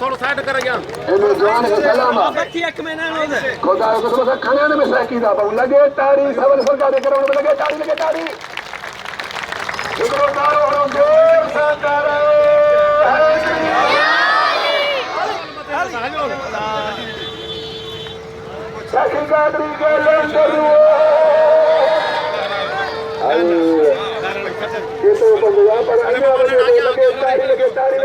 थोड़ा साइड कर यार जवान के सलाम बच्ची एक महीना में खुदा को तो खाने में साकीदा बहु लगे तारी सबर सरकार के करने में लगे तारी इधर तारो हो जोर से तारो साकी गाड़ी के लंदर ये तो बंदा पर आने वाले लगे तारी